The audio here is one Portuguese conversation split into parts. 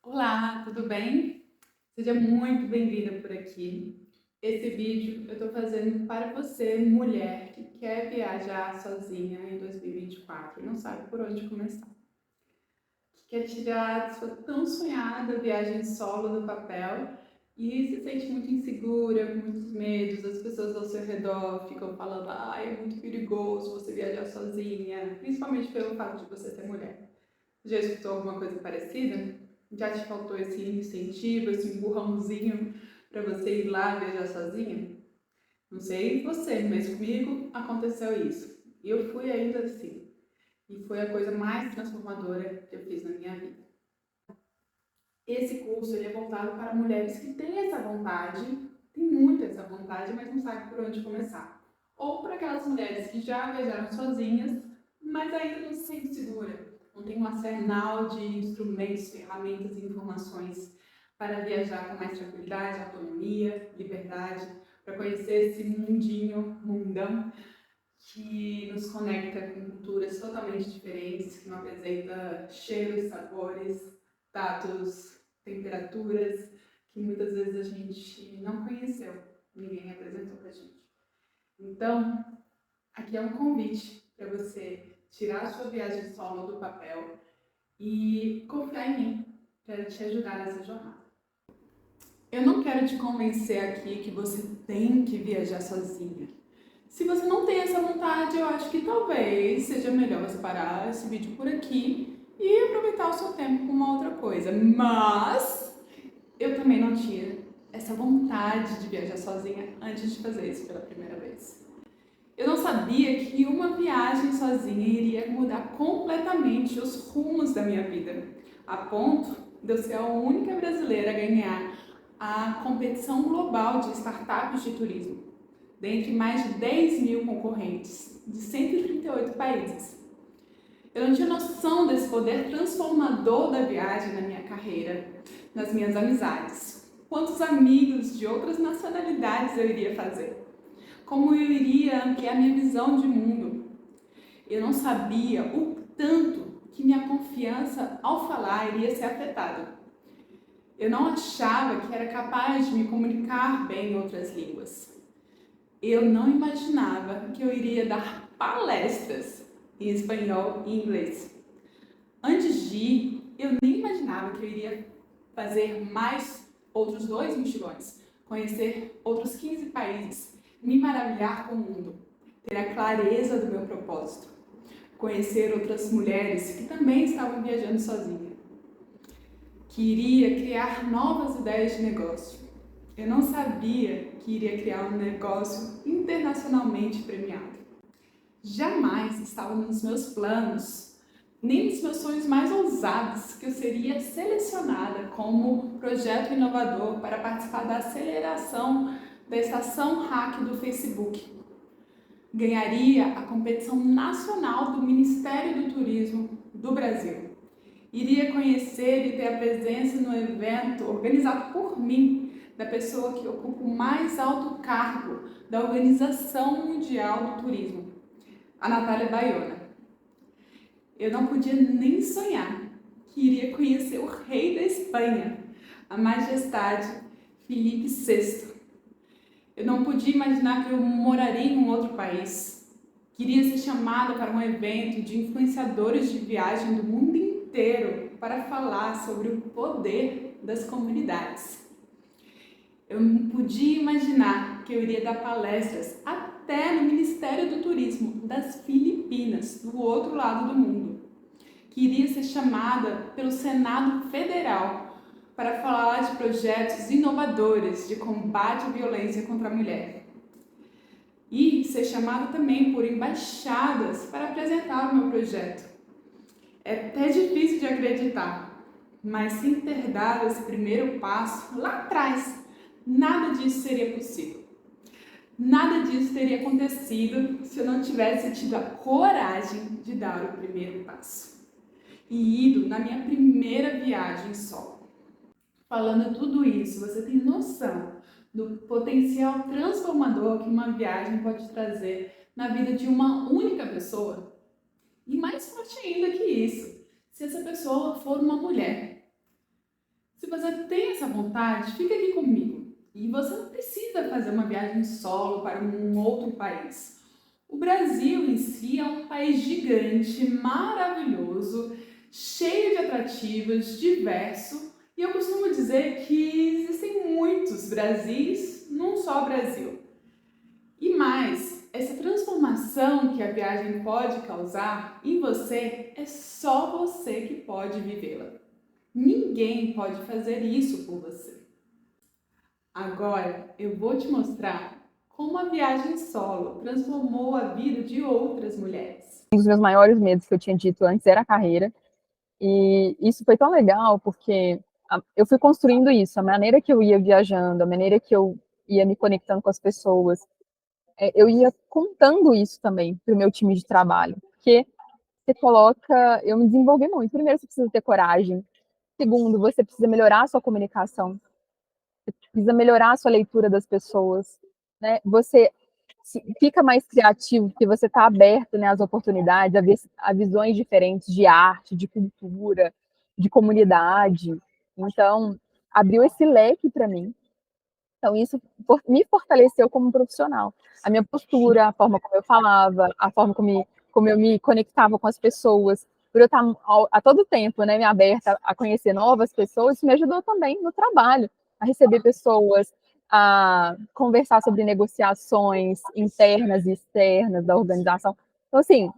Olá, tudo bem? Seja muito bem-vinda por aqui. Esse vídeo eu estou fazendo para você, mulher que quer viajar sozinha em 2024 e não sabe por onde começar. Que quer tirar sua tão sonhada viagem solo do papel e se sente muito insegura, com muitos medos, as pessoas ao seu redor ficam falando é muito perigoso você viajar sozinha, principalmente pelo fato de você ser mulher. Já escutou alguma coisa parecida? Já te faltou esse incentivo, esse empurrãozinho para você ir lá viajar sozinha? Não sei você, mas comigo aconteceu isso. E eu fui ainda assim. E foi a coisa mais transformadora que eu fiz na minha vida. Esse curso ele é voltado para mulheres que têm essa vontade, têm muito essa vontade, mas não sabem por onde começar. Ou para aquelas mulheres que já viajaram sozinhas, mas ainda não se sentem seguras, não tem um arsenal de instrumentos, ferramentas e informações para viajar com mais tranquilidade, autonomia, liberdade, para conhecer esse mundão que nos conecta com culturas totalmente diferentes, que não apresenta cheiros, sabores, tatos, temperaturas, que muitas vezes a gente não conheceu, ninguém apresentou pra gente. Então, aqui é um convite para você tirar a sua viagem solo do papel e confiar em mim para te ajudar nessa jornada. Eu não quero te convencer aqui que você tem que viajar sozinha. Se você não tem essa vontade, eu acho que talvez seja melhor você parar esse vídeo por aqui e aproveitar o seu tempo com uma outra coisa. Mas eu também não tinha essa vontade de viajar sozinha antes de fazer isso pela primeira vez. Eu não sabia que uma viagem sozinha iria mudar completamente os rumos da minha vida, a ponto de eu ser a única brasileira a ganhar a competição global de startups de turismo, dentre mais de 10 mil concorrentes de 138 países. Eu não tinha noção desse poder transformador da viagem na minha carreira, nas minhas amizades. Quantos amigos de outras nacionalidades eu iria fazer? Como eu iria ampliar minha visão de mundo? Eu não sabia o tanto que minha confiança ao falar iria ser afetada. Eu não achava que era capaz de me comunicar bem em outras línguas. Eu não imaginava que eu iria dar palestras em espanhol e inglês. Antes de ir, eu nem imaginava que eu iria fazer mais outros 2 mochilões, conhecer outros 15 países, me maravilhar com o mundo, ter a clareza do meu propósito, conhecer outras mulheres que também estavam viajando sozinhas, que iria criar novas ideias de negócio. Eu não sabia que iria criar um negócio internacionalmente premiado. Jamais estava nos meus planos, nem nos meus sonhos mais ousados, que eu seria selecionada como projeto inovador para participar da aceleração da estação Hack do Facebook. Ganharia a competição nacional do Ministério do Turismo do Brasil. Iria conhecer e ter a presença no evento organizado por mim, da pessoa que ocupa o mais alto cargo da Organização Mundial do Turismo, a Natália Baiona. Eu não podia nem sonhar que iria conhecer o rei da Espanha, a Majestade Felipe VI. Eu não podia imaginar que eu moraria em um outro país. Queria ser chamada para um evento de influenciadores de viagem do mundo inteiro para falar sobre o poder das comunidades. Eu não podia imaginar que eu iria dar palestras até no Ministério do Turismo das Filipinas, do outro lado do mundo. Que iria ser chamada pelo Senado Federal para falar de projetos inovadores de combate à violência contra a mulher. E ser chamada também por embaixadas para apresentar o meu projeto. É até difícil de acreditar, mas sem ter dado esse primeiro passo lá atrás, nada disso seria possível. Nada disso teria acontecido se eu não tivesse tido a coragem de dar o primeiro passo e ido na minha primeira viagem solo. Falando tudo isso, você tem noção do potencial transformador que uma viagem pode trazer na vida de uma única pessoa? E mais forte ainda que isso, se essa pessoa for uma mulher. tem essa vontade, fica aqui comigo. E você não precisa fazer uma viagem solo para um outro país. O Brasil em si é um país gigante, maravilhoso, cheio de atrativos, diverso. E eu costumo dizer que existem muitos Brasis num só Brasil. E mais, essa transformação que a viagem pode causar em você é só você que pode vivê-la. Ninguém pode fazer isso por você. Agora eu vou te mostrar como a viagem solo transformou a vida de outras mulheres. Um dos meus maiores medos que eu tinha dito antes era a carreira. E isso foi tão legal porque eu fui construindo isso, a maneira que eu ia viajando, a maneira que eu ia me conectando com as pessoas. Eu ia contando isso também para o meu time de trabalho, porque você coloca, eu me desenvolvi muito. Primeiro, você precisa ter coragem. Segundo, você precisa melhorar a sua comunicação, você precisa melhorar a sua leitura das pessoas, né? Você fica mais criativo porque você está aberto, né, às oportunidades, a visões diferentes de arte, de cultura, de comunidade. Então, abriu esse leque para mim. Então, isso me fortaleceu como profissional. A minha postura, a forma como eu falava, a forma como eu me conectava com as pessoas, por eu estar a todo tempo, né, me aberta a conhecer novas pessoas, isso me ajudou também no trabalho, a receber pessoas, a conversar sobre negociações internas e externas da organização. Então, assim,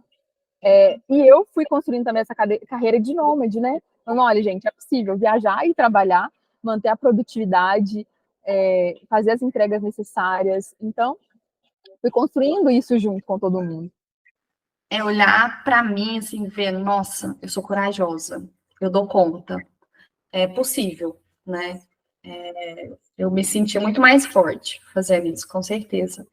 e eu fui construindo também essa carreira de nômade, né? Falando, olha, gente, é possível viajar e trabalhar, manter a produtividade, fazer as entregas necessárias. Então, fui construindo isso junto com todo mundo. É olhar para mim, assim, ver, nossa, eu sou corajosa, eu dou conta, é possível, né? Eu me senti muito mais forte fazendo isso, com certeza.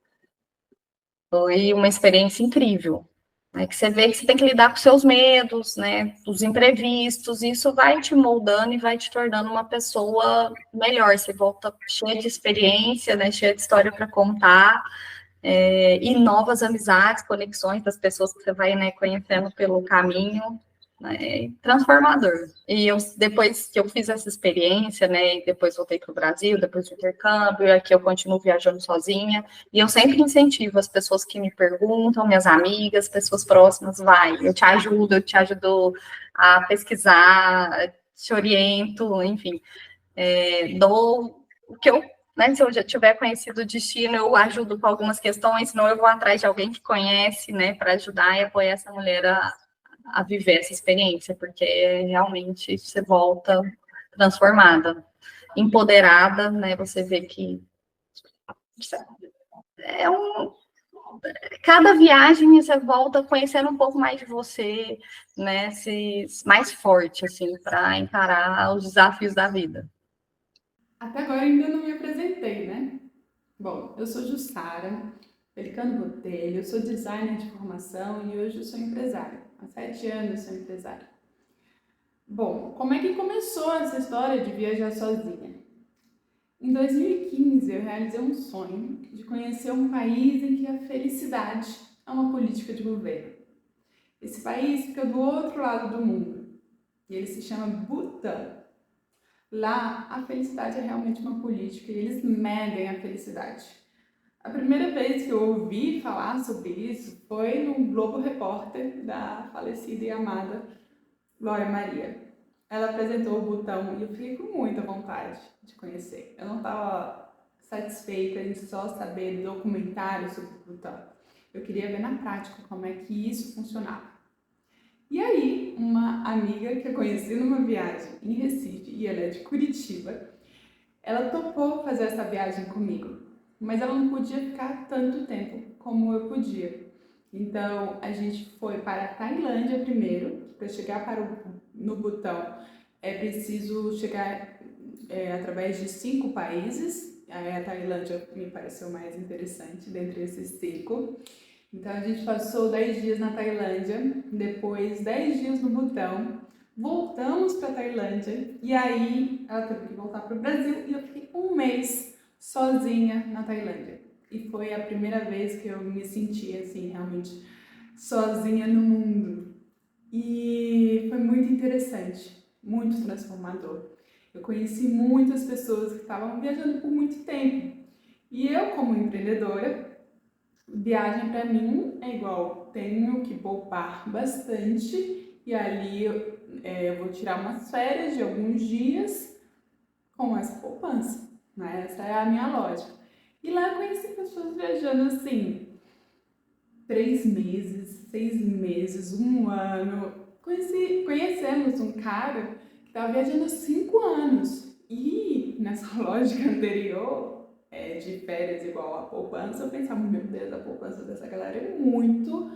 Foi uma experiência incrível, né? Que você vê que você tem que lidar com seus medos, né? Os imprevistos, e isso vai te moldando e vai te tornando uma pessoa melhor. Você volta cheia de experiência, né? Cheia de história para contar. E novas amizades, conexões das pessoas que você vai, né, conhecendo pelo caminho, né, transformador. E eu, depois que eu fiz essa experiência, né, e depois voltei para o Brasil, depois do intercâmbio, e aqui eu continuo viajando sozinha, e eu sempre incentivo as pessoas que me perguntam, minhas amigas, pessoas próximas, vai, eu te ajudo a pesquisar, te oriento, enfim, dou o que eu, né, se eu já tiver conhecido o destino, eu ajudo com algumas questões, senão eu vou atrás de alguém que conhece, né, para ajudar e apoiar essa mulher a viver essa experiência, porque realmente você volta transformada, empoderada, né, você vê que é um... Cada viagem você volta conhecendo um pouco mais de você, né, mais forte, assim, para encarar os desafios da vida. Até agora ainda não me apresentei, né? Bom, eu sou Jussara Pelicano Botelho, eu sou designer de formação e hoje eu sou empresária. Há 7 anos eu sou empresária. Bom, como é que começou essa história de viajar sozinha? Em 2015 eu realizei um sonho de conhecer um país em que a felicidade é uma política de governo. Esse país fica do outro lado do mundo e ele se chama Butão. Lá, a felicidade é realmente uma política e eles medem a felicidade. A primeira vez que eu ouvi falar sobre isso foi no Globo Repórter da falecida e amada Glória Maria. Ela apresentou o Butão e eu fiquei com muita vontade de conhecer. Eu não estava satisfeita em só saber do documentário sobre o Butão. Eu queria ver na prática como é que isso funcionava. E aí, uma amiga que eu conheci numa viagem em Recife, e ela é de Curitiba, ela topou fazer essa viagem comigo, mas ela não podia ficar tanto tempo como eu podia. Então, a gente foi para a Tailândia primeiro. Para chegar no Butão, é preciso chegar através de 5 países. A Tailândia me pareceu mais interessante dentre esses 5. Então a gente passou 10 dias na Tailândia, depois 10 dias no Butão, voltamos para a Tailândia e aí ela teve que voltar para o Brasil e eu fiquei um mês sozinha na Tailândia. E foi a primeira vez que eu me senti assim, realmente sozinha no mundo. E foi muito interessante, muito transformador. Eu conheci muitas pessoas que estavam viajando por muito tempo. E eu, como empreendedora, viagem para mim é igual, tenho que poupar bastante e ali eu vou tirar umas férias de alguns dias com essa poupança, né? Essa é a minha lógica. E lá eu conheci pessoas viajando assim, 3 meses, 6 meses, um ano. Conhecemos um cara que estava viajando há 5 anos. E nessa lógica anterior, de férias igual a poupança, eu pensava, meu Deus, a poupança dessa galera é muito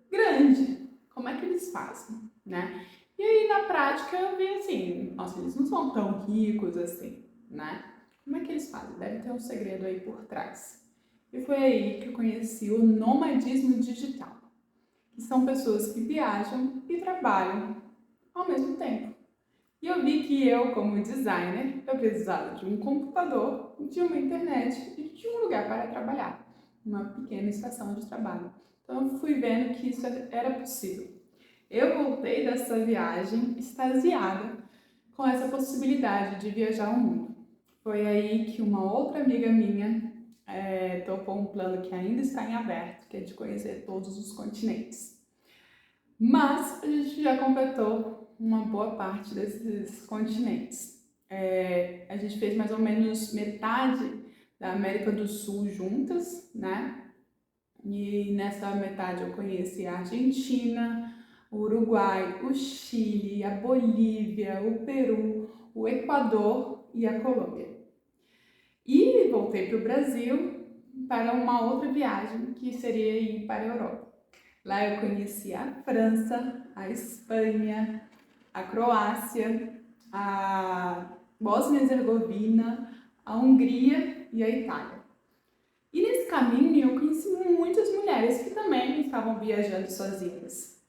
grande. Como é que eles fazem, né? E aí, na prática, eu vi assim, nossa, eles não são tão ricos assim, né? Como é que eles fazem? Deve ter um segredo aí por trás. E foi aí que eu conheci o nomadismo digital, que são pessoas que viajam e trabalham ao mesmo tempo. E eu vi que eu, como designer, eu precisava de um computador, de uma internet e de um lugar para trabalhar, uma pequena estação de trabalho. Então eu fui vendo que isso era possível. Eu voltei dessa viagem extasiada com essa possibilidade de viajar ao mundo. Foi aí que uma outra amiga minha topou um plano que ainda está em aberto, que é de conhecer todos os continentes. Mas a gente já completou uma boa parte desses continentes. A gente fez mais ou menos metade da América do Sul juntas, né? E nessa metade eu conheci a Argentina, o Uruguai, o Chile, a Bolívia, o Peru, o Equador e a Colômbia. E voltei para o Brasil para uma outra viagem, que seria ir para a Europa. Lá eu conheci a França, a Espanha, a Croácia, a Bósnia e Herzegovina, a Hungria e a Itália. E nesse caminho eu conheci muitas mulheres que também estavam viajando sozinhas.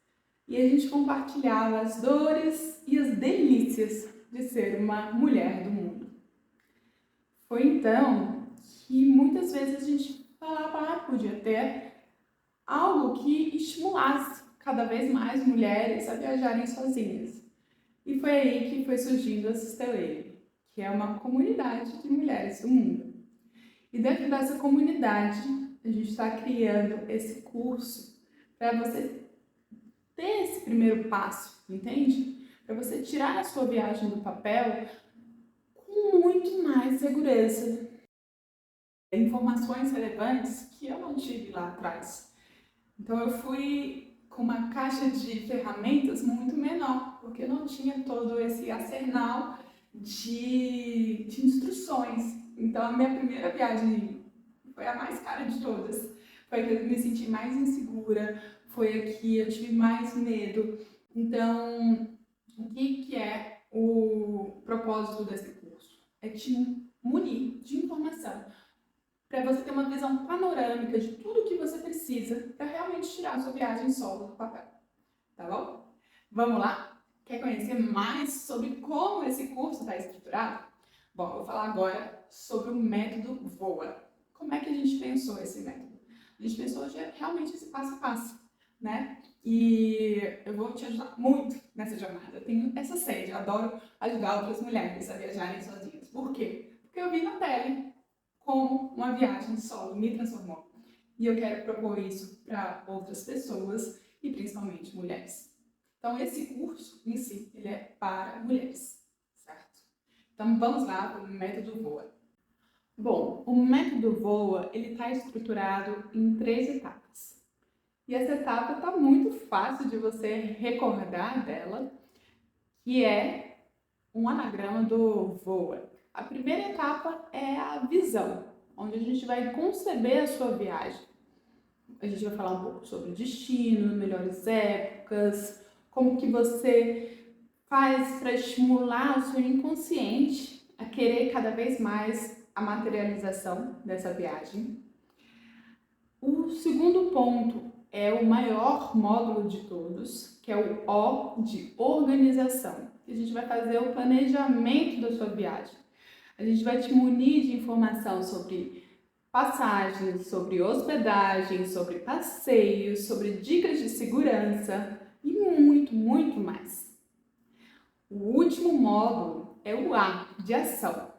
E a gente compartilhava as dores e as delícias de ser uma mulher do mundo. Foi então que muitas vezes a gente falava, podia ter algo que estimulasse cada vez mais mulheres a viajarem sozinhas. E foi aí que foi surgindo a Sistelele, que é uma comunidade de mulheres do mundo. E dentro dessa comunidade, a gente está criando esse curso para você ter esse primeiro passo, entende? Para você tirar a sua viagem do papel com muito mais segurança. Informações relevantes que eu não tive lá atrás. Então eu fui com uma caixa de ferramentas muito menor, porque eu não tinha todo esse arsenal de instruções. Então a minha primeira viagem foi a mais cara de todas. Foi a que eu me senti mais insegura, foi a que eu tive mais medo. Então, o que é o propósito desse curso? É te munir de informação para você ter uma visão panorâmica de tudo que você precisa para realmente tirar a sua viagem solo do papel. Tá bom? Vamos lá? Quer conhecer mais sobre como esse curso está estruturado? Bom, eu vou falar agora sobre o método VOA. Como é que a gente pensou esse método? A gente pensou realmente esse passo a passo, né? E eu vou te ajudar muito nessa jornada. Eu tenho essa sede, eu adoro ajudar outras mulheres a viajarem sozinhas. Por quê? Porque eu vi na pele como uma viagem solo me transformou. E eu quero propor isso para outras pessoas e principalmente mulheres. Então esse curso em si, ele é para mulheres, certo? Então vamos lá para o método VOA. Bom, o método VOA, ele está estruturado em 3 etapas. E essa etapa está muito fácil de você recordar dela, que é um anagrama do VOA. A primeira etapa é a visão, onde a gente vai conceber a sua viagem. A gente vai falar um pouco sobre o destino, melhores épocas, como que você faz para estimular o seu inconsciente a querer cada vez mais a materialização dessa viagem. O segundo ponto é o maior módulo de todos, que é o O de organização. A gente vai fazer o planejamento da sua viagem. A gente vai te munir de informação sobre passagens, sobre hospedagem, sobre passeios, sobre dicas de segurança e muito, muito mais. O último módulo é o A, de ação,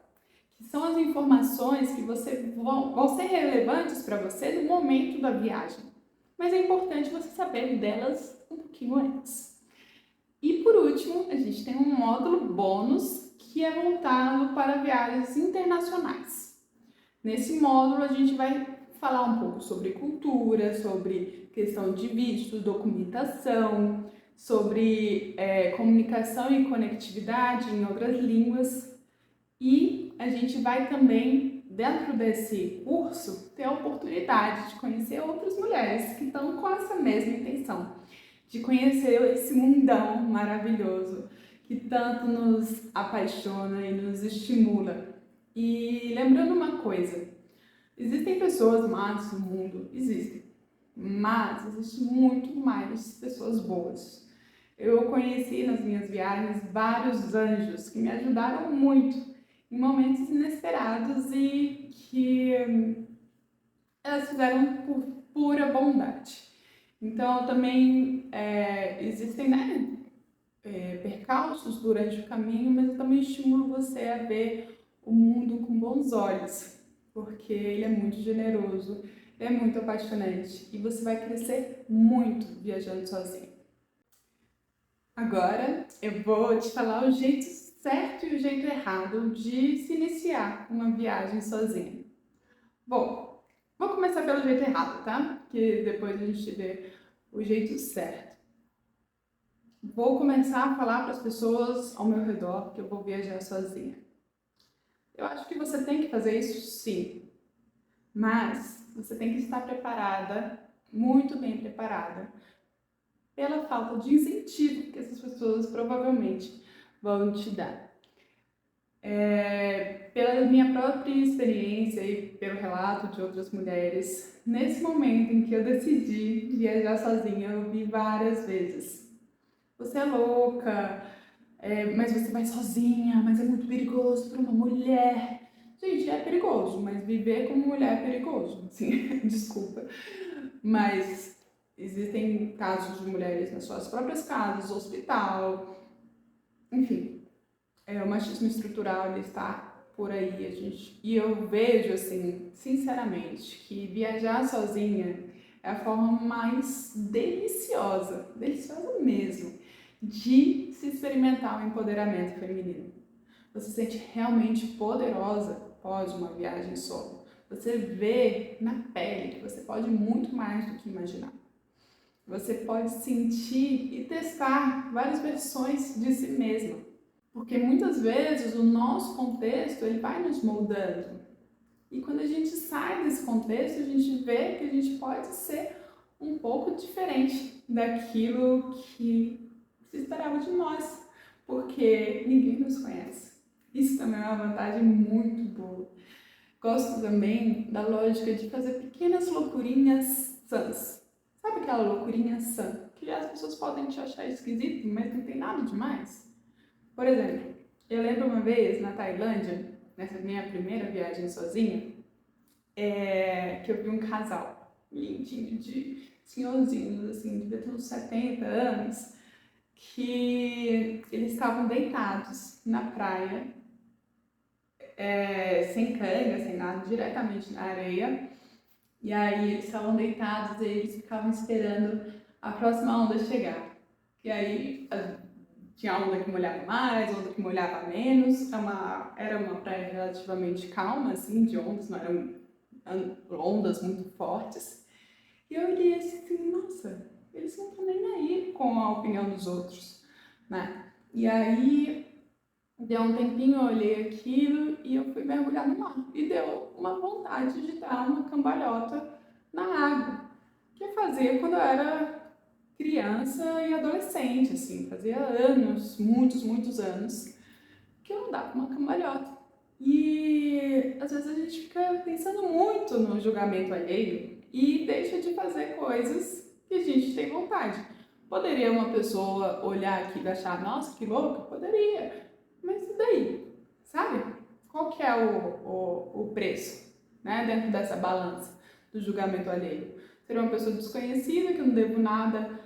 que são as informações que vão ser relevantes para você no momento da viagem. Mas é importante você saber delas um pouquinho antes. E por último, a gente tem um módulo bônus que é voltado para viagens internacionais. Nesse módulo a gente vai falar um pouco sobre cultura, sobre questão de visto, documentação, sobre comunicação e conectividade em outras línguas. E a gente vai também, dentro desse curso, ter a oportunidade de conhecer outras mulheres que estão com essa mesma intenção, de conhecer esse mundão maravilhoso que tanto nos apaixona e nos estimula. E lembrando uma coisa, existem pessoas más no mundo, existem, mas existem muito mais pessoas boas. Eu conheci nas minhas viagens vários anjos que me ajudaram muito em momentos inesperados e que elas fizeram por pura bondade. Então também existem, né, percalços durante o caminho, mas eu também estimulo você a ver o mundo com bons olhos, porque ele é muito generoso, é muito apaixonante e você vai crescer muito viajando sozinho. Agora eu vou te falar o jeito certo e o jeito errado de se iniciar uma viagem sozinha. Bom, vou começar pelo jeito errado, tá? Que depois a gente vê o jeito certo. Vou começar a falar para as pessoas ao meu redor que eu vou viajar sozinha. Eu acho que você tem que fazer isso sim, mas você tem que estar preparada, muito bem preparada, pela falta de incentivo que essas pessoas provavelmente vão te dar. Pela minha própria experiência e pelo relato de outras mulheres, nesse momento em que eu decidi viajar sozinha, eu ouvi várias vezes: você é louca, mas você vai sozinha, mas é muito perigoso para uma mulher. Gente, é perigoso, mas viver como mulher é perigoso, assim, desculpa. Mas existem casos de mulheres nas suas próprias casas, hospital, enfim. O machismo estrutural, ele está por aí, e eu vejo, assim, sinceramente, que viajar sozinha é a forma mais deliciosa mesmo, de se experimentar o empoderamento feminino. Você se sente realmente poderosa após uma viagem solo. Você vê na pele que você pode muito mais do que imaginar. Você pode sentir e testar várias versões de si mesma. Porque muitas vezes o nosso contexto ele vai nos moldando. E quando a gente sai desse contexto, a gente vê que a gente pode ser um pouco diferente daquilo que se esperava de nós, porque ninguém nos conhece. Isso também é uma vantagem muito boa. Gosto também da lógica de fazer pequenas loucurinhas sãs. Sabe aquela loucurinha sã? Que as pessoas podem te achar esquisito, mas não tem nada demais. Por exemplo, eu lembro uma vez na Tailândia, nessa minha primeira viagem sozinha, que eu vi um casal lindinho de senhorzinhos, assim, devia ter uns 70 anos, que eles estavam deitados na praia, sem canga, sem nada, diretamente na areia. E aí eles estavam deitados e eles ficavam esperando a próxima onda chegar. E aí tinha onda que molhava mais, onda que molhava menos. Era uma praia relativamente calma, assim, de ondas, não eram ondas muito fortes. E eu olhei assim, nossa, eles não estão nem aí com a opinião dos outros, né? E aí deu um tempinho, eu olhei aquilo e eu fui mergulhar no mar. E deu uma vontade de dar uma cambalhota na água, que eu fazia quando eu era criança e adolescente, assim, fazia anos, muitos anos, que eu não dava uma cambalhota. E às vezes a gente fica pensando muito no julgamento alheio e deixa de fazer coisas que a gente tem vontade. Poderia uma pessoa olhar aqui e achar, nossa, que louca? Poderia. Mas e daí? Sabe? Qual que é o preço, né, dentro dessa balança do julgamento alheio? Ser uma pessoa desconhecida, que eu não devo nada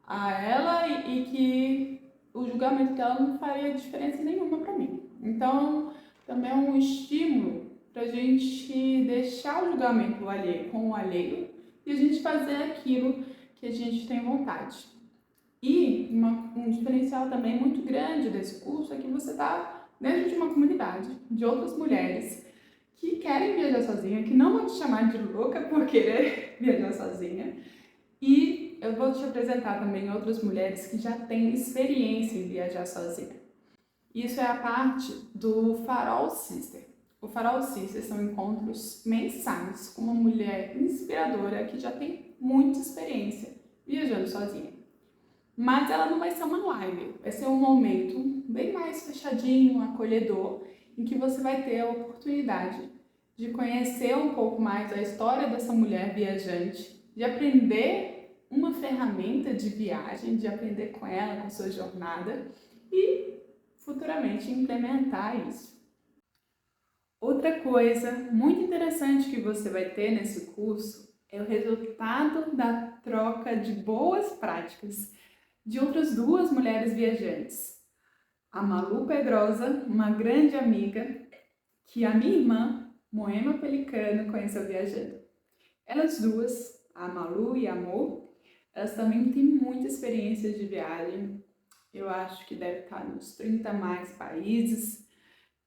a ela e que o julgamento dela não faria diferença nenhuma para mim. Então, também é um estímulo para a gente deixar o julgamento alheio com o alheio e a gente fazer aquilo que a gente tem vontade. E um diferencial também muito grande desse curso é que você está dentro de uma comunidade de outras mulheres que querem viajar sozinha, que não vão te chamar de louca por querer viajar sozinha. E eu vou te apresentar também outras mulheres que já têm experiência em viajar sozinha. Isso é a parte do Farol Sister. O Farol Sister são encontros mensais com uma mulher inspiradora que já tem muita experiência viajando sozinha. Mas ela não vai ser uma live, vai ser um momento bem mais fechadinho, acolhedor, em que você vai ter a oportunidade de conhecer um pouco mais a história dessa mulher viajante, de aprender uma ferramenta de viagem, de aprender com ela, com sua jornada e futuramente implementar isso. Outra coisa muito interessante que você vai ter nesse curso é o resultado da troca de boas práticas de outras duas mulheres viajantes. A Malu Pedrosa, uma grande amiga que a minha irmã, Moema Pelicano, conheceu viajando. Elas duas, a Malu e a Mo, elas também têm muita experiência de viagem. Eu acho que deve estar nos 30 mais países.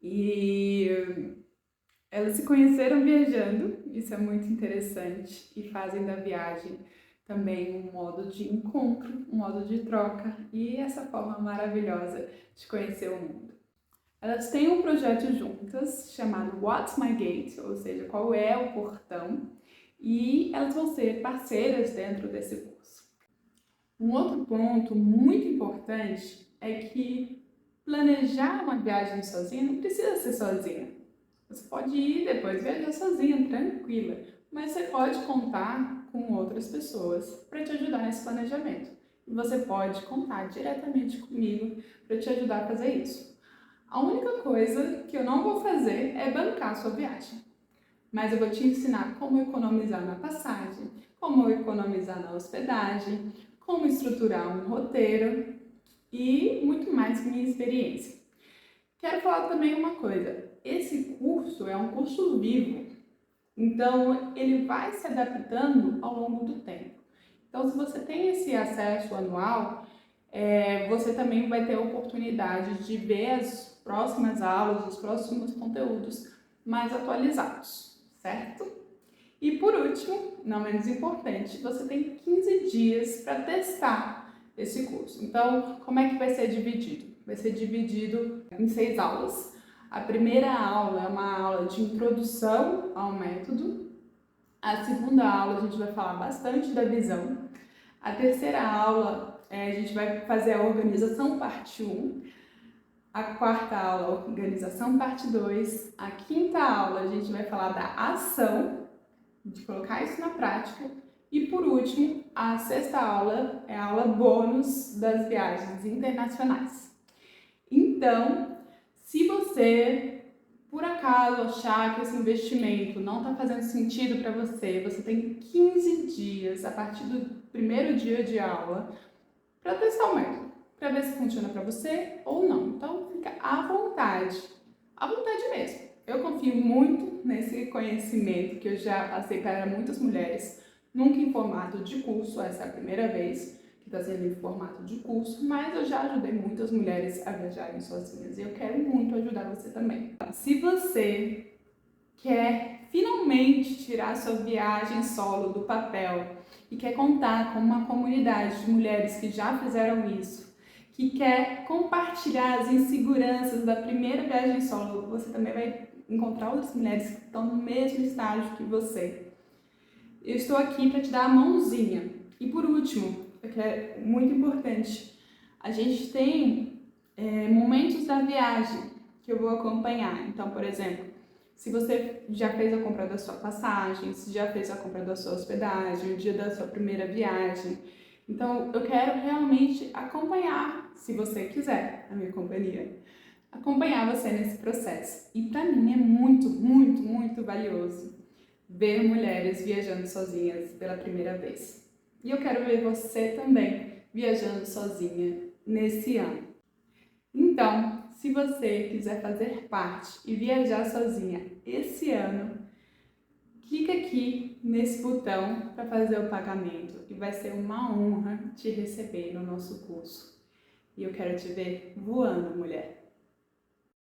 E elas se conheceram viajando, isso é muito interessante, e fazem da viagem também um modo de encontro, um modo de troca e essa forma maravilhosa de conhecer o mundo. Elas têm um projeto juntas chamado What's My Gate, ou seja, qual é o portão, e elas vão ser parceiras dentro desse curso. Um outro ponto muito importante é que planejar uma viagem sozinha não precisa ser sozinha. Você pode ir depois viajar sozinha, tranquila, mas você pode contar com outras pessoas para te ajudar nesse planejamento. E você pode contar diretamente comigo para te ajudar a fazer isso. A única coisa que eu não vou fazer é bancar a sua viagem. Mas eu vou te ensinar como economizar na passagem, como economizar na hospedagem, como estruturar um roteiro e muito mais que minha experiência. Quero falar também uma coisa, esse curso é um curso vivo, então ele vai se adaptando ao longo do tempo. Então se você tem esse acesso anual, você também vai ter a oportunidade de ver as próximas aulas, os próximos conteúdos mais atualizados, certo? E por último, não menos importante, você tem 15 dias para testar esse curso. Então, como é que vai ser dividido? Vai ser dividido em 6 aulas. A primeira aula é uma aula de introdução ao método. A segunda aula a gente vai falar bastante da visão. A terceira aula a gente vai fazer a organização parte 1. A quarta aula, organização parte 2. A quinta aula a gente vai falar da ação, de colocar isso na prática. E por último, a sexta aula é a aula bônus das viagens internacionais. Então, se você, por acaso, achar que esse investimento não está fazendo sentido para você, você tem 15 dias a partir do primeiro dia de aula para testar o método, para ver se funciona para você ou não. Então, fica à vontade mesmo. Eu confio muito nesse conhecimento que eu já passei para muitas mulheres, nunca em formato de curso, essa é a primeira vez que está sendo em formato de curso, mas eu já ajudei muitas mulheres a viajarem sozinhas e eu quero muito ajudar você também. Se você quer finalmente tirar sua viagem solo do papel e quer contar com uma comunidade de mulheres que já fizeram isso, que quer compartilhar as inseguranças da primeira viagem solo, você também vai encontrar outras mulheres que estão no mesmo estágio que você. Eu estou aqui para te dar a mãozinha. E por último, que é muito importante, a gente tem momentos da viagem que eu vou acompanhar. Então, por exemplo, se você já fez a compra da sua passagem, se já fez a compra da sua hospedagem, o dia da sua primeira viagem. Então, eu quero realmente acompanhar, se você quiser, a minha companhia, acompanhar você nesse processo. E para mim é muito, muito, muito valioso ver mulheres viajando sozinhas pela primeira vez. E eu quero ver você também viajando sozinha nesse ano. Então, se você quiser fazer parte e viajar sozinha esse ano, clica aqui nesse botão para fazer o pagamento e vai ser uma honra te receber no nosso curso. E eu quero te ver voando, mulher!